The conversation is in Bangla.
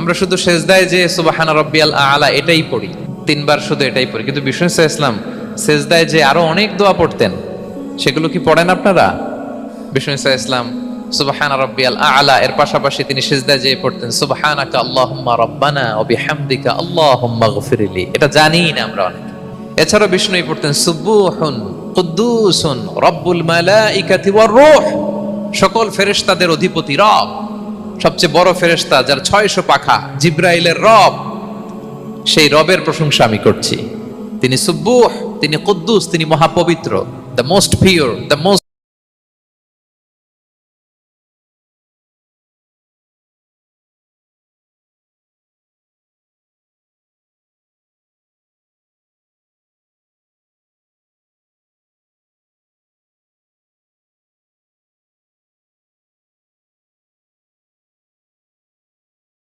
আমরা শুধু সেজদায় যে সুবহানা রাব্বিয়াল আ'লা এটাই পড়ি, তিনবার শুধু এটাই পড়ি, কিন্তু বিষ্ণু ইসলাম সেজদায় যে আরো অনেক দোয়া পড়তেন সেগুলো কি পড়েন আপনারা? বিষ্ণু ইসলাম সুবহানা রাব্বিয়াল আ'লা এর পাশাপাশি তিনি সিজদায় যেয়ে পড়তেন সুবহানাকা আল্লাহুম্মা রাব্বানা ওয়া বিহামদিকা আল্লাহুম্মা গফিরলি। এটা জানিই না আমরা অনেক। এছাড়াও বিষ্ণুই পড়তেন সুবহুন কুদ্দুসুন রব্বুল মালাইকাতি ওয়ার রূহ, সকল ফেরেশতাদের অধিপতি রব, সবচেয়ে বড় ফেরেশতা যার 600 পাখা, জিবরাইলের রব, সেই রবের প্রশংসা আমি করছি। তিনি সুবুহ, তিনি কুদ্দুস, তিনি মহাপবিত্র, the most pure, the most